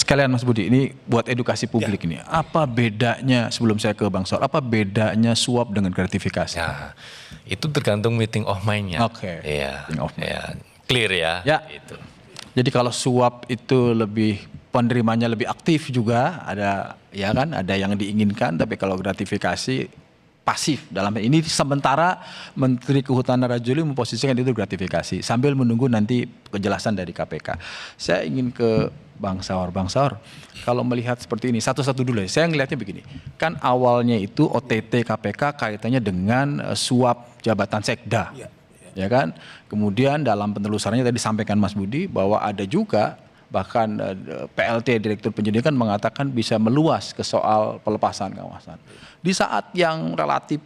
sekalian Mas Budi, ini buat edukasi publik ini. Apa bedanya, sebelum saya ke Bang Saur, apa bedanya suap dengan gratifikasi? Ya, itu tergantung meeting of mind-nya. Oke. Iya. Meeting of mind. Ya, clear ya. Ya. Itu. Jadi kalau suap itu lebih penerimanya lebih aktif juga, ada ya kan, ada yang diinginkan, tapi kalau gratifikasi pasif dalam hal ini sementara Menteri Kehutanan Rajuli memposisikan itu gratifikasi sambil menunggu nanti kejelasan dari KPK. Saya ingin ke Bang Saur. Bang Saur, kalau melihat seperti ini satu-satu dulu ya. Saya ngelihatnya begini. Kan awalnya itu OTT KPK kaitannya dengan suap jabatan Sekda. Ya kan? Kemudian dalam penelusurannya tadi disampaikan Mas Budi bahwa ada juga bahkan PLT Direktur Penyidikan mengatakan bisa meluas ke soal pelepasan kawasan. Di saat yang relatif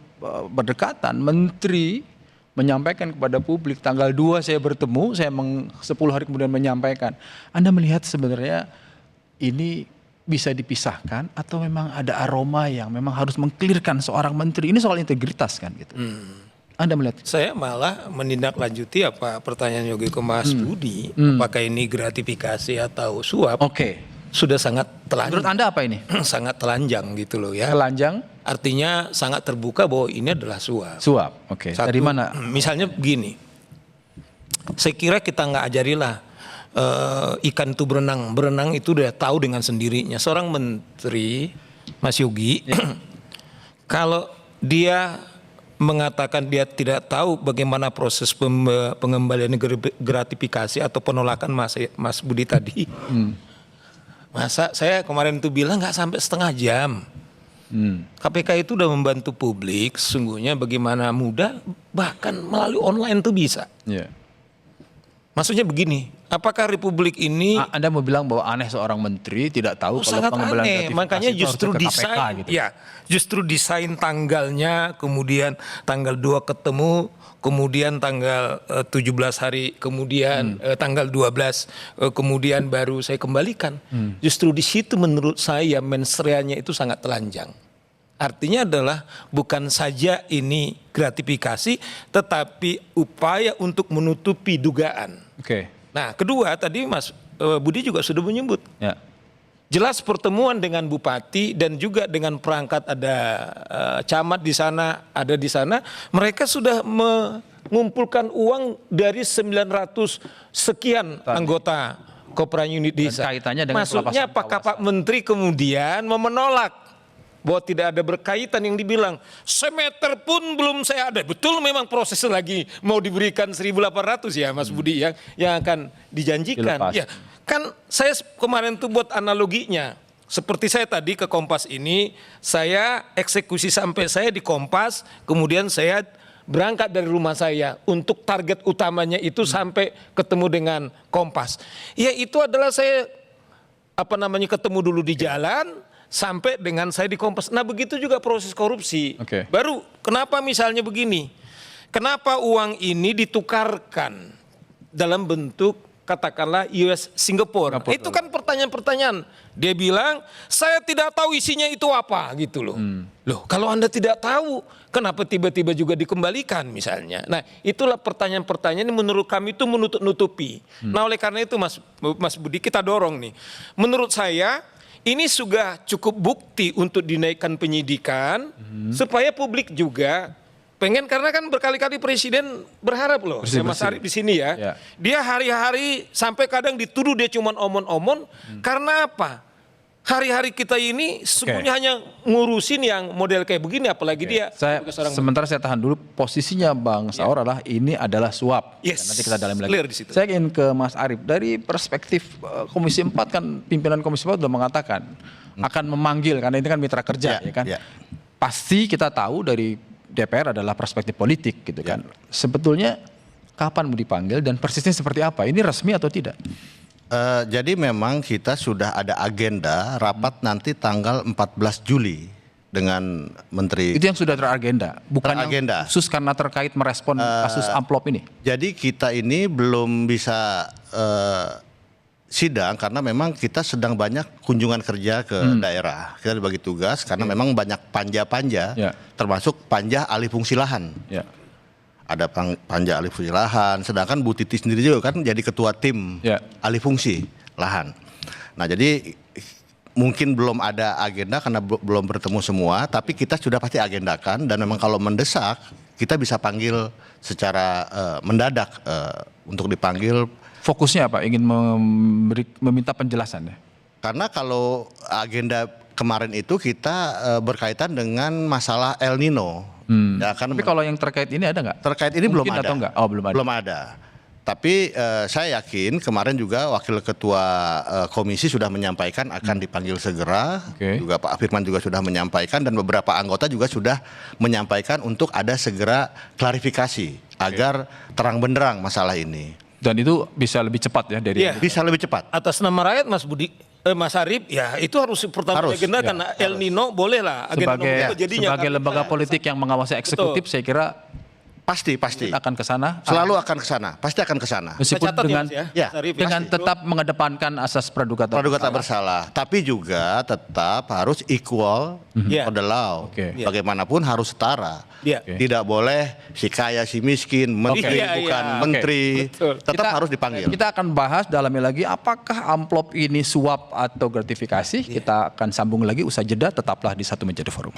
berdekatan, Menteri menyampaikan kepada publik tanggal 2 saya bertemu, 10 hari kemudian menyampaikan. Anda melihat sebenarnya ini bisa dipisahkan atau memang ada aroma yang memang harus mengklirkan seorang menteri? Ini soal integritas kan gitu. Anda melihat? Saya malah menindaklanjuti apa pertanyaan Yogi ke Mas Budi, apakah ini gratifikasi atau suap? Oke. Sudah sangat telanjang. Menurut Anda apa ini? Sangat telanjang gitu loh ya. Telanjang? Artinya sangat terbuka bahwa ini adalah suap. Suap. Oke. Dari mana? Misalnya begini, saya kira kita nggak ajarilah ikan itu berenang. Berenang itu udah tahu dengan sendirinya. Seorang menteri, Mas Yogi, kalau dia mengatakan dia tidak tahu bagaimana proses pengembalian gratifikasi atau penolakan Mas Budi tadi. Masa saya kemarin itu bilang nggak sampai setengah jam. KPK itu udah membantu publik sesungguhnya bagaimana mudah, bahkan melalui online itu bisa. Maksudnya begini, apakah Republik ini Anda mau bilang bahwa aneh seorang menteri tidak tahu kalau sangat pengembalian aneh, gratifikasi makanya itu justru harus ke KPK desain, gitu. ya, justru desain tanggalnya, kemudian tanggal 2 ketemu, kemudian tanggal 17 hari, kemudian tanggal 12, kemudian baru saya kembalikan. Justru di situ menurut saya mensreanya itu sangat telanjang. Artinya adalah bukan saja ini gratifikasi, tetapi upaya untuk menutupi dugaan. Oke. Nah, kedua tadi Mas Budi juga sudah menyebut. Ya. Jelas pertemuan dengan bupati dan juga dengan perangkat ada camat di sana, ada di sana, mereka sudah mengumpulkan uang dari 900 sekian anggota Kopra Unit Desa. Kaitannya dengan maksudnya pelepasan apakah kawasan. Pak Menteri kemudian menolak bahwa tidak ada berkaitan yang dibilang semeter pun belum saya ada. Betul memang proses lagi mau diberikan 1.800 ya Mas Budi yang akan dijanjikan. Dilepas. Ya, kan saya kemarin tuh buat analoginya. Seperti saya tadi ke Kompas ini, saya eksekusi sampai saya di Kompas, kemudian saya berangkat dari rumah saya untuk target utamanya itu sampai ketemu dengan Kompas. Ya itu adalah saya ketemu dulu di jalan sampai dengan saya di Kompas. Nah begitu juga proses korupsi. Oke. Baru kenapa misalnya begini, kenapa uang ini ditukarkan dalam bentuk katakanlah US Singapore. Itu kan pertanyaan-pertanyaan. Dia bilang saya tidak tahu isinya itu apa gitu loh. Loh kalau Anda tidak tahu kenapa tiba-tiba juga dikembalikan misalnya. Nah itulah pertanyaan-pertanyaan yang menurut kami itu menutup-nutupi. Nah oleh karena itu Mas Budi kita dorong nih. Menurut saya ini sudah cukup bukti untuk dinaikkan penyidikan supaya publik juga pengen, karena kan berkali-kali Presiden berharap loh, Mas Arief di sini ya. Dia hari-hari sampai kadang dituduh dia cuma omon-omon karena apa? Hari-hari kita ini sebenarnya hanya ngurusin yang model kayak begini, apalagi dia. Sementara saya tahan dulu, posisinya Bang Saur adalah ini adalah suap. Yes. Nanti kita dalam lagi. Clear di situ. Saya ingin ke Mas Arief. Dari perspektif Komisi 4 kan pimpinan Komisi 4 sudah mengatakan akan memanggil, karena ini kan mitra kerja ya kan. Pasti kita tahu dari DPR adalah perspektif politik gitu kan. Sebetulnya kapan mau dipanggil dan persisnya seperti apa? Ini resmi atau tidak? Jadi memang kita sudah ada agenda rapat nanti tanggal 14 Juli dengan Menteri. Itu yang sudah teragenda, bukan teragenda. Yang khusus karena terkait merespon kasus amplop ini. Jadi kita ini belum bisa sidang karena memang kita sedang banyak kunjungan kerja ke daerah. Kita dibagi tugas karena memang banyak panja-panja, termasuk panja alih fungsi lahan. Ada panja alih fungsi lahan, sedangkan Bu Titi sendiri juga kan jadi ketua tim alih fungsi lahan. Nah jadi mungkin belum ada agenda karena belum bertemu semua, tapi kita sudah pasti agendakan dan memang kalau mendesak kita bisa panggil secara mendadak untuk dipanggil. Fokusnya apa? Ingin meminta penjelasan ya? Karena kalau agenda kemarin itu kita berkaitan dengan masalah El Nino. Ya, kan Tapi kalau yang terkait ini ada nggak? terkait ini belum Mungkin ada. atau nggak? Oh, belum ada. Belum ada. Tapi saya yakin kemarin juga Wakil Ketua Komisi sudah menyampaikan akan dipanggil segera. Oke. Juga Pak Firman juga sudah menyampaikan dan beberapa anggota juga sudah menyampaikan untuk ada segera klarifikasi agar terang benderang masalah ini. Dan itu bisa lebih cepat ya dari Iya. Bisa lebih cepat. Atas nama rakyat Mas Arif, ya itu harus pertama Harus, agenda ya, karena El Nino boleh lah agenda sebagai nomor 2 jadinya. sebagai lembaga politik yang mengawasi eksekutif, saya kira Pasti. akan ke sana. Selalu akan ke sana. Pasti akan ke sana. Meskipun Catat ya, dengan Mas, ya. Ya, Mas Arif, dengan pasti. tetap mengedepankan asas praduga Praduga tak bersalah, tapi juga tetap harus equal Iya. for the law. Oke. Iya. Bagaimanapun harus setara. Iya. Oke. Tidak boleh si kaya si miskin, menteri Iya, bukan iya. menteri, Betul. tetap harus dipanggil. Kita akan bahas dalamnya lagi apakah amplop ini suap atau gratifikasi. Kita akan sambung lagi usai jeda, tetaplah di Satu Meja The Forum.